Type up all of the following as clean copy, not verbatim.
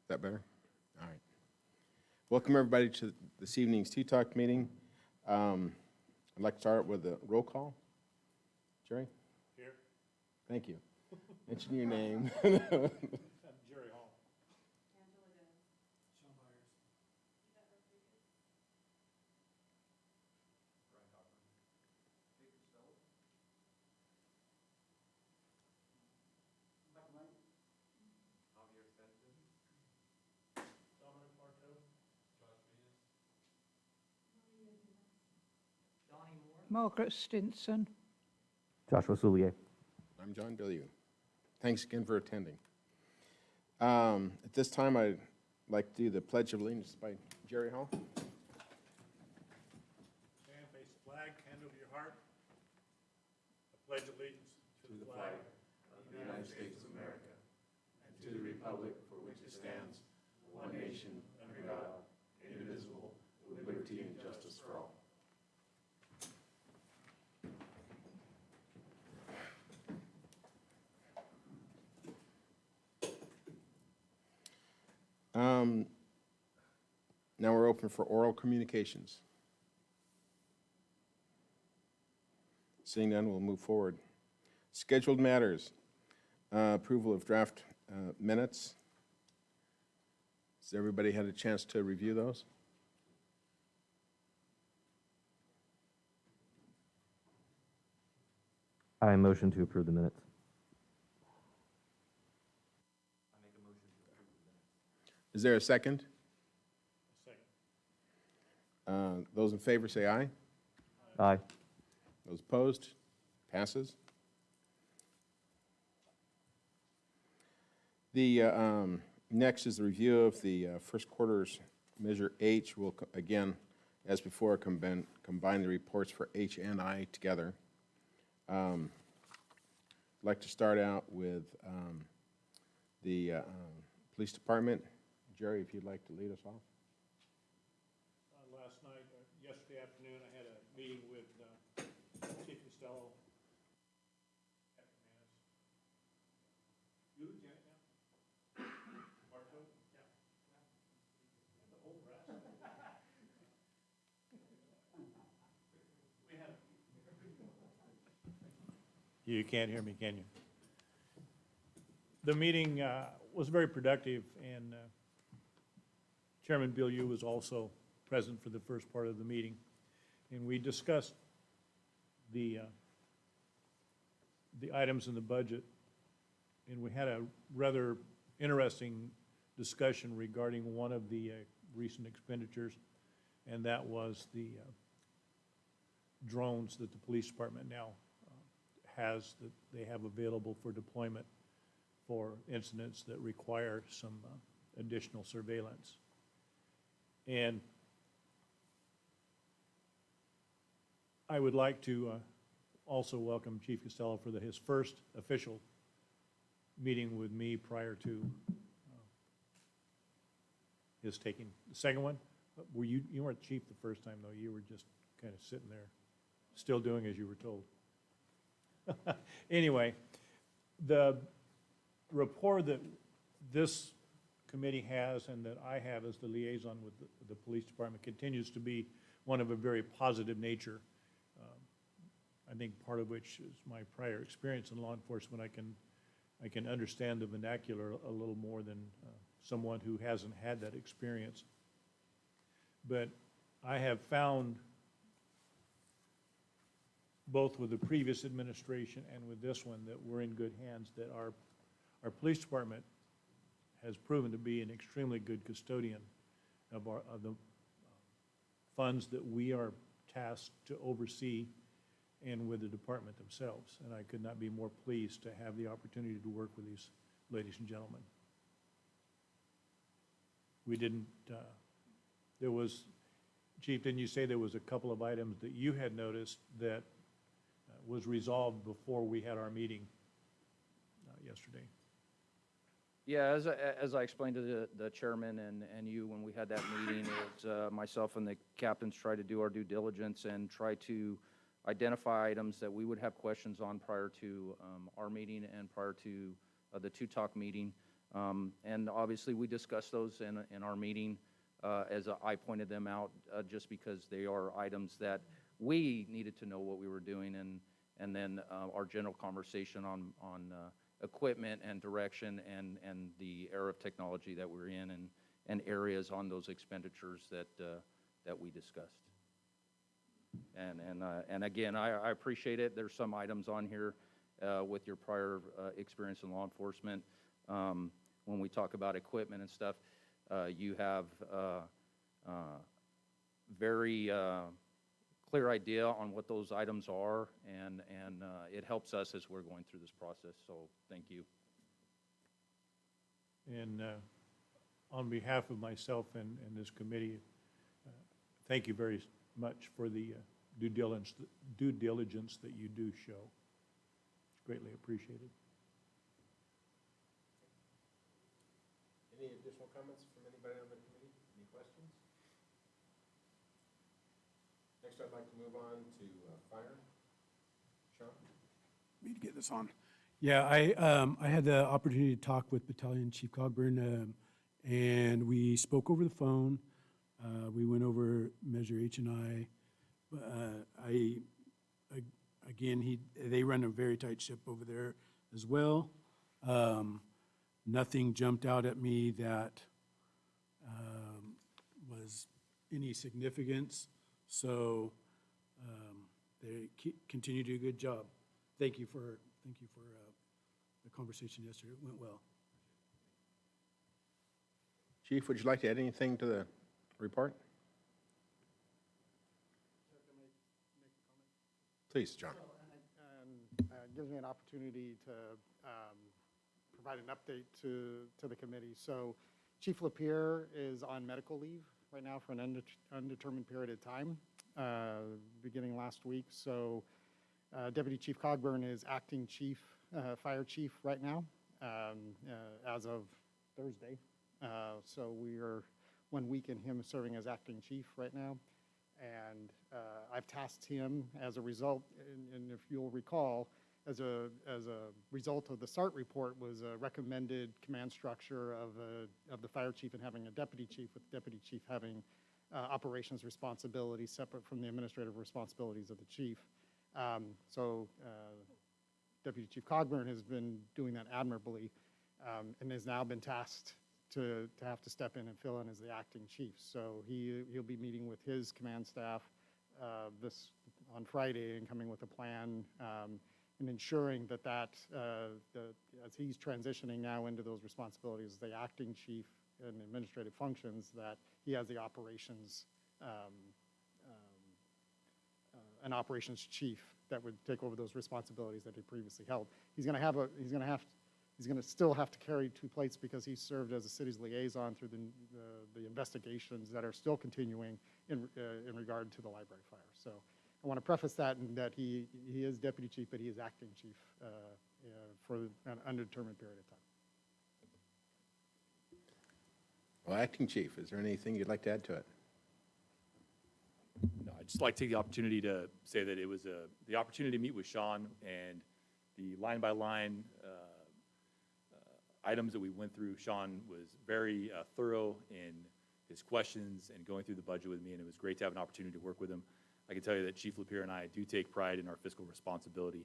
Is that better? All right. Welcome, everybody, to this evening's Tea Talk meeting. I'd like to start with a roll call. Jerry? Here. Thank you. Mention your name. I'm Jerry Hall. Sean Byers. Dominic Marto. Margaret Stinson. Joshua Soulier. I'm John Billieu. Thanks again for attending. At this time, I'd like to do the Pledge of Allegiance by Jerry Hall. Stand, face the flag, hand over your heart. I pledge allegiance to the flag Of the United States of America, and to the republic for which it stands, one nation, under God, indivisible, with liberty and justice for all. Now we're open for oral communications. Seeing none, we'll move forward. Scheduled matters. Approval of draft minutes. Has everybody had a chance to review those? I motion to approve the minutes. Is there a second? second. Those in favor say aye. Aye. Those opposed? Passes. The next is the review of the first quarter's Measure H. We'll, again, as before, combine the reports for H and I together. I'd like to start out with the police department. Jerry, if you'd like to lead us off. Last night, yesterday afternoon, I had a meeting with Chief Costello. You, Janet, now? Marto? Yeah. The whole rest. We had. You can't hear me, can you? The meeting was very productive, and Chairman Billieu was also present for the first part of the meeting, and we discussed the items in the budget, and we had a rather interesting discussion regarding one of the recent expenditures, and that was the drones that the police department now has, that they have available for deployment for incidents that require some additional surveillance. And I would like to also welcome Chief Costello for his first official meeting with me prior to his taking the second one. Were you weren't chief the first time, though. You were just kind of sitting there, still doing as you were told. Anyway, the rapport that this committee has and that I have as the liaison with the police department continues to be one of a very positive nature. I think part of which is my prior experience in law enforcement. I can understand the vernacular a little more than someone who hasn't had that experience. But I have found, both with the previous administration and with this one, that we're in good hands, that our police department has proven to be an extremely good custodian of the funds that we are tasked to oversee, and with the department themselves. And I could not be more pleased to have the opportunity to work with these ladies and gentlemen. We didn't, there was, Chief, didn't you say there was a couple of items that you had noticed that was resolved before we had our meeting yesterday? Yeah, as I explained to the chairman and you when we had that meeting, myself and the captains tried to do our due diligence and try to identify items that we would have questions on prior to our meeting and prior to the two-talk meeting. And obviously, we discussed those in our meeting as I pointed them out, just because they are items that we needed to know what we were doing, and then our general conversation on equipment and direction and the era of technology that we're in, and areas on those expenditures that we discussed. And again, I appreciate it. There's some items on here with your prior experience in law enforcement. When we talk about equipment and stuff, you have very clear idea on what those items are, and it helps us as we're going through this process, so thank you. And on behalf of myself and this committee, thank you very much for the due diligence that you do show. It's greatly appreciated. Any additional comments from anybody on the committee? Any questions? Next, I'd like to move on to fire. Sean? Me to get this on. Yeah, I had the opportunity to talk with Battalion Chief Cogburn, and we spoke over the phone. We went over Measure H&I. Again, they run a very tight ship over there as well. Nothing jumped out at me that was any significance. So they continue to do a good job. Thank you for the conversation yesterday. It went well. Chief, would you like to add anything to the report? Please, John. And gives me an opportunity to provide an update to the committee. So Chief Lapierre is on medical leave right now for an undetermined period of time, beginning last week. So Deputy Chief Cogburn is acting fire chief right now, as of Thursday. So we are 1 week in him serving as acting chief right now. And I've tasked him as a result, and if you'll recall, as a result of the SART report, was a recommended command structure of the fire chief and having a deputy chief, with the deputy chief having operations responsibilities separate from the administrative responsibilities of the chief. So Deputy Chief Cogburn has been doing that admirably, and has now been tasked to have to step in and fill in as the acting chief. So he'll be meeting with his command staff on Friday and coming with a plan, and ensuring that as he's transitioning now into those responsibilities, the acting chief and administrative functions, that he has the operations, an operations chief that would take over those responsibilities that he previously held. He's going to still have to carry two plates because he served as a city's liaison through the investigations that are still continuing in regard to the library fire. So I want to preface that, and that he is deputy chief, but he is acting chief for an undetermined period of time. Well, acting chief, is there anything you'd like to add to it? No, I'd just like to take the opportunity to say that it was the opportunity to meet with Sean, and the line-by-line items that we went through. Sean was very thorough in his questions and going through the budget with me, and it was great to have an opportunity to work with him. I can tell you that Chief Lapierre and I do take pride in our fiscal responsibility,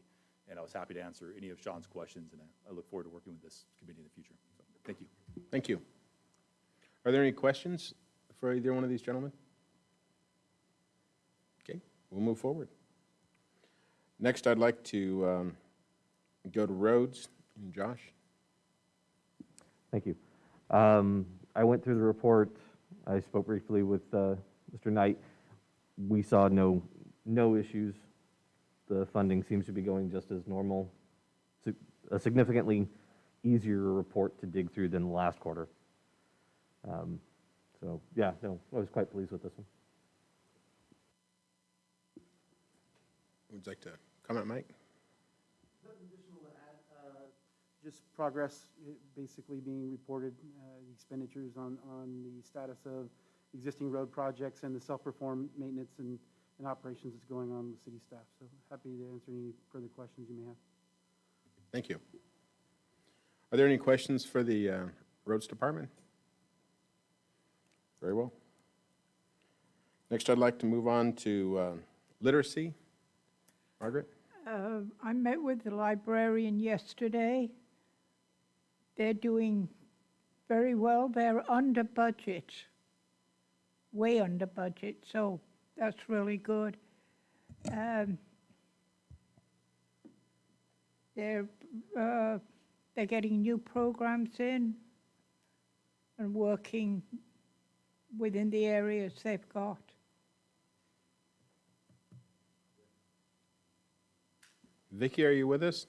and I was happy to answer any of Sean's questions, and I look forward to working with this committee in the future. So, thank you. Thank you. Are there any questions for either one of these gentlemen? Okay, we'll move forward. Next, I'd like to go to roads. And Josh? Thank you. I went through the report. I spoke briefly with Mr. Knight. We saw no issues. The funding seems to be going just as normal. A significantly easier report to dig through than the last quarter. So yeah, no, I was quite pleased with this one. Would you like to comment, Mike? Nothing additional to add, just progress basically being reported, expenditures on the status of existing road projects and the self-perform maintenance and operations that's going on with city staff. So happy to answer any further questions you may have. Thank you. Are there any questions for the roads department? Very well. Next, I'd like to move on to literacy. Margaret? I met with the librarian yesterday. They're doing very well. They're under budget, way under budget, so that's really good. They're getting new programs in and working within the areas they've got. Vicki, are you with us?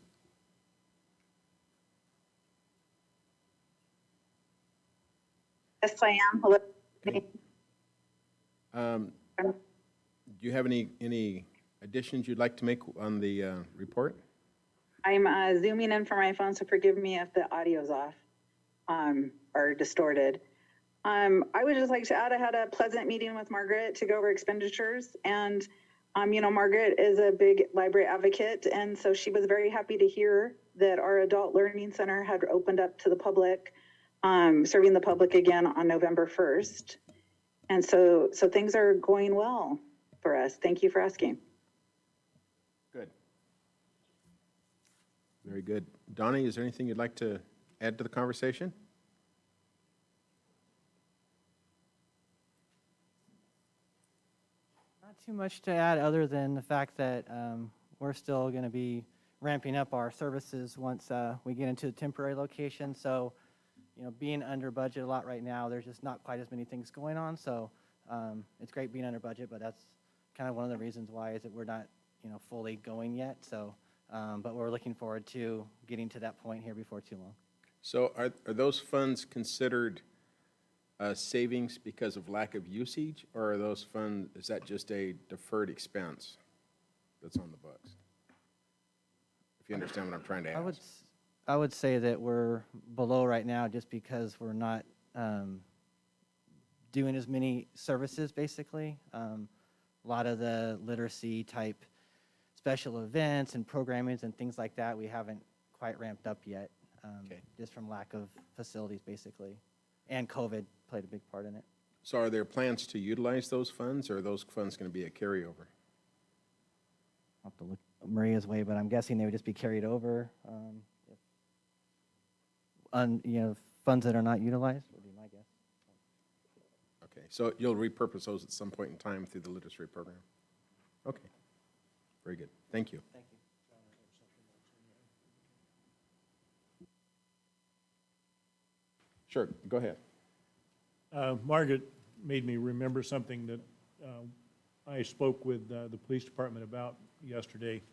Yes, I am. Hello. Okay. Do you have any additions you'd like to make on the report? I'm zooming in from my phone, so forgive me if the audio's off or distorted. I would just like to add, I had a pleasant meeting with Margaret to go over expenditures, and Margaret is a big library advocate, and so she was very happy to hear that our adult learning center had opened up to the public, serving the public again on November 1st. And so things are going well for us. Thank you for asking. Good. Very good. Donnie, is there anything you'd like to add to the conversation? Not too much to add other than the fact that we're still going to be ramping up our services once we get into the temporary location. So, being under budget a lot right now, there's just not quite as many things going on. So it's great being under budget, but that's kind of one of the reasons why is that we're not, fully going yet. So, but we're looking forward to getting to that point here before too long. So are those funds considered savings because of lack of usage, or are those funds, is that just a deferred expense that's on the books? If you understand what I'm trying to ask. I would say that we're below right now just because we're not doing as many services, basically. A lot of the literacy type special events and programmings and things like that, we haven't quite ramped up yet, just from lack of facilities, basically. And COVID played a big part in it. So are there plans to utilize those funds, or are those funds going to be a carryover? I'll have to look Maria's way, but I'm guessing they would just be carried over. Funds that are not utilized would be my guess. Okay, so you'll repurpose those at some point in time through the literacy program? Okay, very good. Thank you. Thank you. Sure, go ahead. Margaret made me remember something that I spoke with the police department about yesterday,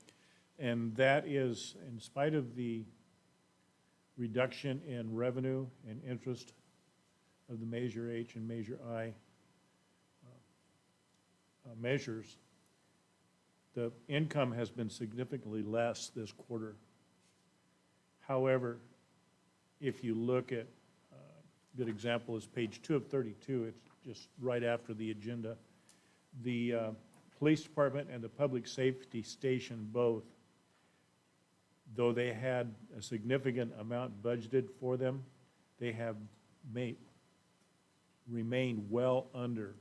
and that is, in spite of the reduction in revenue and interest of the Measure H and Measure I measures, the income has been significantly less this quarter. However, if you look at, a good example is page 2 of 32, it's just right after the agenda. The police department and the public safety station both, though they had a significant amount budgeted for them, they have remained well under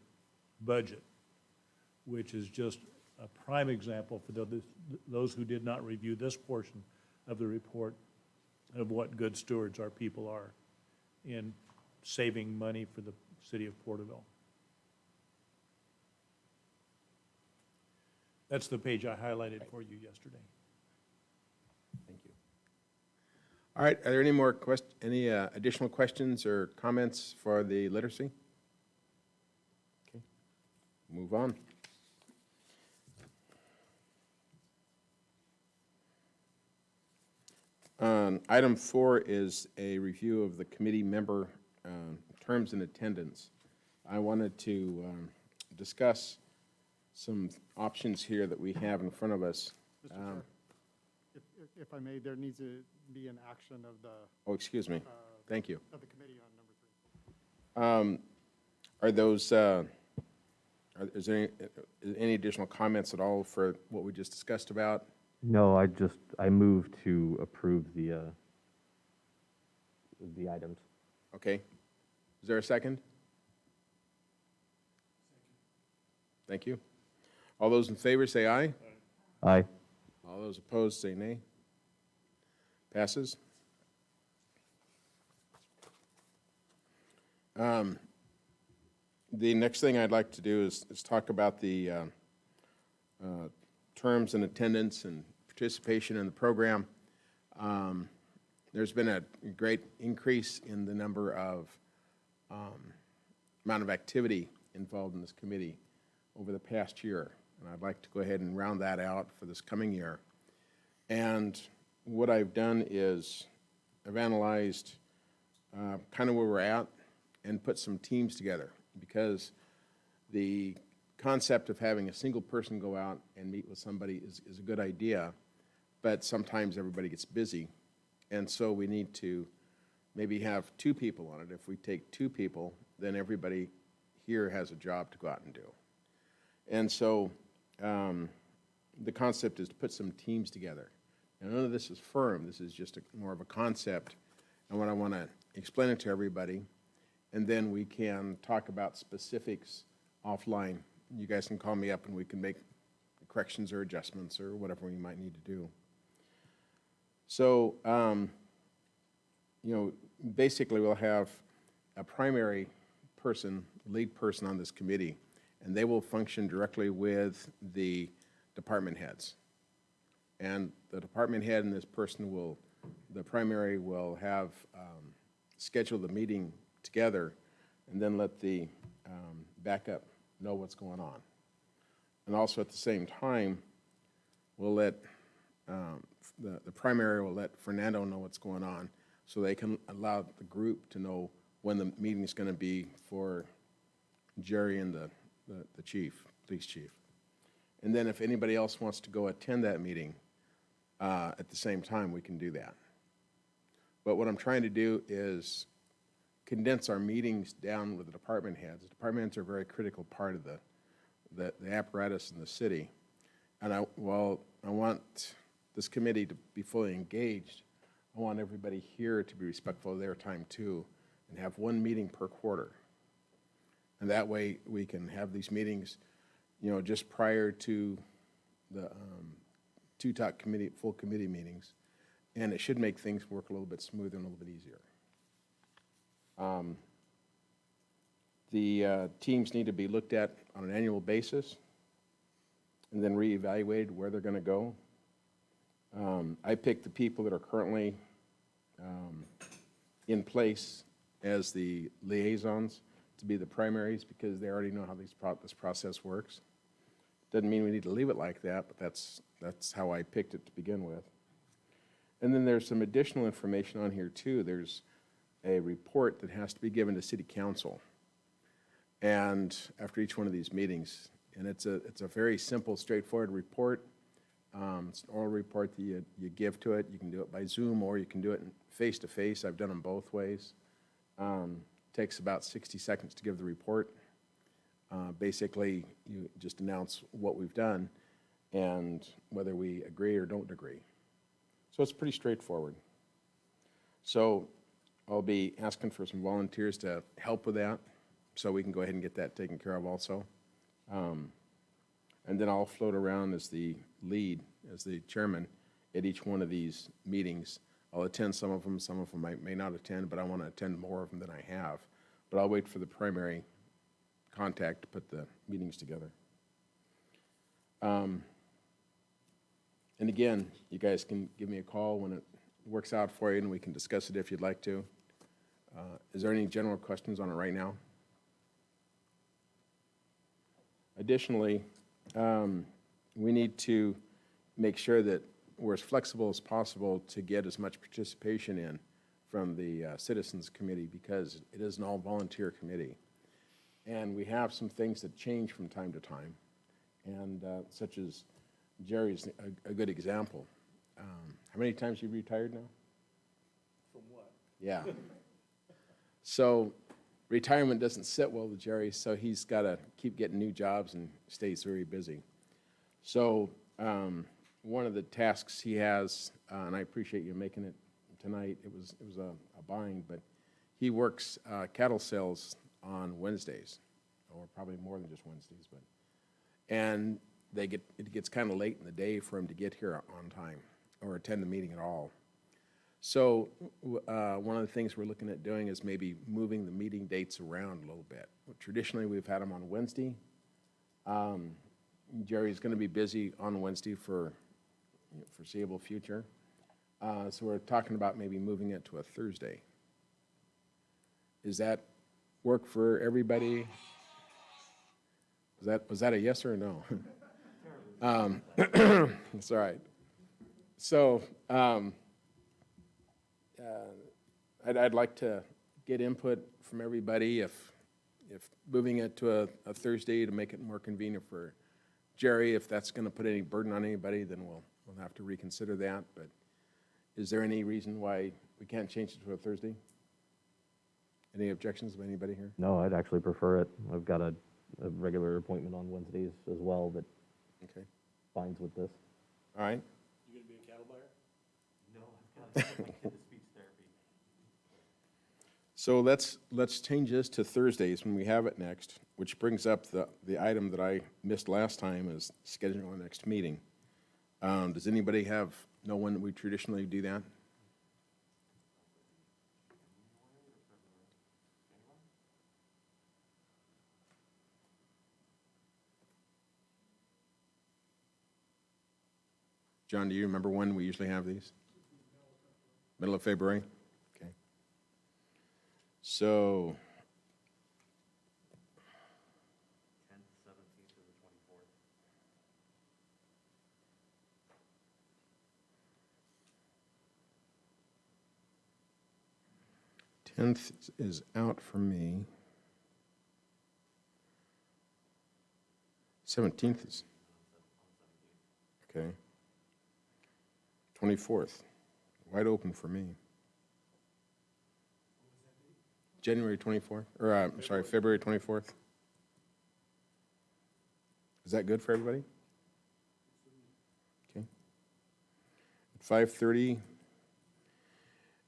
budget, which is just a prime example for those who did not review this portion of the report of what good stewards our people are in saving money for the city of Porterville. That's the page I highlighted for you yesterday. Thank you. All right, are there any additional questions or comments for the literacy? Okay, move on. Item 4 is a review of the committee member terms and attendance. I wanted to discuss some options here that we have in front of us. Mr. Chair, if I may, there needs to be an action of the, Oh, excuse me. Thank you. of the committee on number 3. Are those, is there any additional comments at all for what we just discussed about? No, I moved to approve the items. Okay. Is there a second? Thank you. All those in favor say aye. Aye. All those opposed say nay. Passes. The next thing I'd like to do is talk about the terms and attendance and participation in the program. There's been a great increase in the number of amount of activity involved in this committee over the past year, and I'd like to go ahead and round that out for this coming year. And what I've done is I've analyzed kind of where we're at and put some teams together, because the concept of having a single person go out and meet with somebody is a good idea, but sometimes everybody gets busy, and so we need to maybe have 2 people on it. If we take 2 people, then everybody here has a job to go out and do. And so the concept is to put some teams together. Now, none of this is firm. This is just more of a concept. And what I want to explain it to everybody, and then we can talk about specifics offline. You guys can call me up and we can make corrections or adjustments or whatever we might need to do. So, basically we'll have a primary person, lead person on this committee, and they will function directly with the department heads. And the department head and this person the primary will have schedule the meeting together and then let the backup know what's going on. And also at the same time, we'll let, the primary will let Fernando know what's going on so they can allow the group to know when the meeting is going to be for Jerry and the chief, police chief. And then if anybody else wants to go attend that meeting at the same time, we can do that. But what I'm trying to do is condense our meetings down with the department heads. The department heads are a very critical part of the apparatus in the city. And while I want this committee to be fully engaged, I want everybody here to be respectful of their time too, and have 1 meeting per quarter. And that way we can have these meetings, just prior to the two-talk committee, full committee meetings. And it should make things work a little bit smoother and a little bit easier. The teams need to be looked at on an annual basis and then reevaluated where they're going to go. I picked the people that are currently in place as the liaisons to be the primaries because they already know how this process works. Doesn't mean we need to leave it like that, but that's how I picked it to begin with. And then there's some additional information on here too. There's a report that has to be given to City Council, and after each one of these meetings, and it's a very simple, straightforward report. It's an oral report that you give to it. You can do it by Zoom or you can do it face to face. I've done them both ways. Takes about 60 seconds to give the report. Basically, you just announce what we've done and whether we agree or don't agree. So it's pretty straightforward. So I'll be asking for some volunteers to help with that so we can go ahead and get that taken care of also. And then I'll float around as the lead, as the chairman at each one of these meetings. I'll attend some of them I may not attend, but I want to attend more of them than I have. But I'll wait for the primary contact to put the meetings together. And again, you guys can give me a call when it works out for you, and we can discuss it if you'd like to. Is there any general questions on it right now? Additionally, we need to make sure that we're as flexible as possible to get as much participation in from the Citizens Committee, because it is an all-volunteer committee. And we have some things that change from time to time, and such as Jerry's a good example. How many times have you retired now? From what? Yeah. So retirement doesn't sit well with Jerry, so he's got to keep getting new jobs and stays very busy. So one of the tasks he has, and I appreciate you making it tonight, it was a bind, but he works cattle sales on Wednesdays, or probably more than just Wednesdays, but, and it gets kind of late in the day for him to get here on time or attend the meeting at all. So one of the things we're looking at doing is maybe moving the meeting dates around a little bit. Traditionally, we've had them on Wednesday. Jerry's going to be busy on Wednesday for foreseeable future. So we're talking about maybe moving it to a Thursday. Does that work for everybody? Was that a yes or a no? It's all right. So I'd like to get input from everybody if moving it to a Thursday to make it more convenient for Jerry, if that's going to put any burden on anybody, then we'll have to reconsider that. But is there any reason why we can't change it to a Thursday? Any objections of anybody here? No, I'd actually prefer it. I've got a regular appointment on Wednesdays as well that Okay. finds with this. All right. You gonna be a cattle buyer? No, I've got my kid to speech therapy. So let's change this to Thursdays when we have it next, which brings up the item that I missed last time, is scheduling our next meeting. Does anybody know when we traditionally do that? John, do you remember when we usually have these? Middle of February? Okay. So 10th, 17th, or the 24th? 10th is out for me. 17th is, okay. 24th, wide open for me. January 24th, or I'm sorry, February 24th. Is that good for everybody? Okay. At 5:30,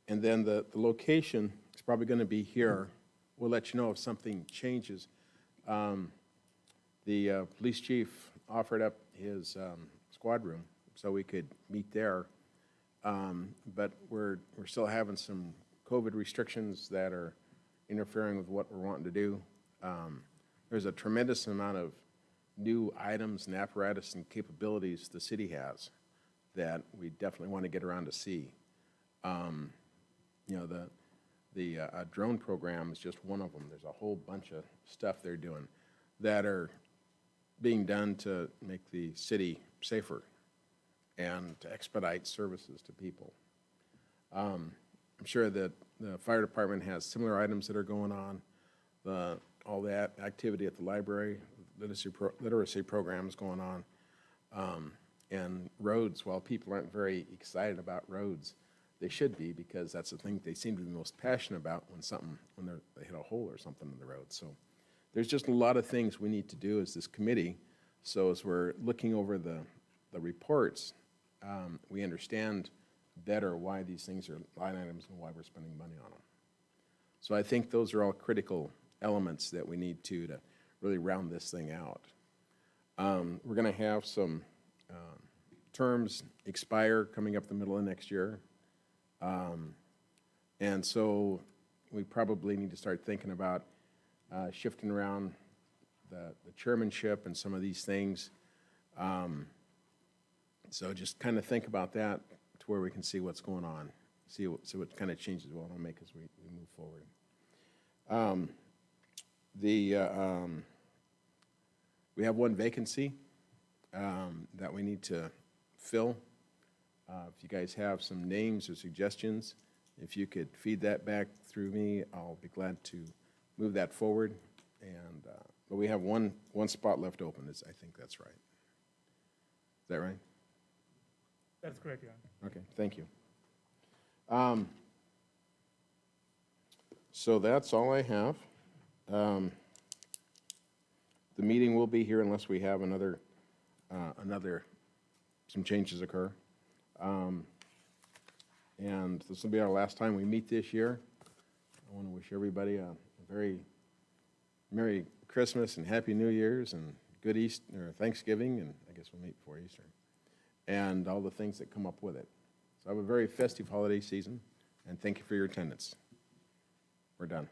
and then the location is probably going to be here. We'll let you know if something changes. The police chief offered up his squad room so we could meet there. But we're still having some COVID restrictions that are interfering with what we're wanting to do. There's a tremendous amount of new items and apparatus and capabilities the city has that we definitely want to get around to see. You know, the drone program is just one of them. There's a whole bunch of stuff they're doing that are being done to make the city safer and to expedite services to people. I'm sure that the fire department has similar items that are going on. All that activity at the library, literacy programs going on. And roads, while people aren't very excited about roads, they should be, because that's the thing they seem to be most passionate about when they hit a hole or something in the road. So there's just a lot of things we need to do as this committee. So as we're looking over the reports, we understand better why these things are line items and why we're spending money on them. So I think those are all critical elements that we need to really round this thing out. We're going to have some terms expire coming up the middle of next year. And so we probably need to start thinking about shifting around the chairmanship and some of these things. So just kind of think about that to where we can see what's going on, see what kind of changes we'll want to make as we move forward. We have one vacancy that we need to fill. If you guys have some names or suggestions, if you could feed that back through me, I'll be glad to move that forward. And but we have one spot left open. I think that's right. Is that right? That's correct, Your Honor. Okay, thank you. So that's all I have. The meeting will be here unless we have some changes occur. And this will be our last time we meet this year. I want to wish everybody a very Merry Christmas and Happy New Year's and good Easter, or Thanksgiving, and I guess we'll meet before Easter, and all the things that come up with it. So have a very festive holiday season, and thank you for your attendance. We're done.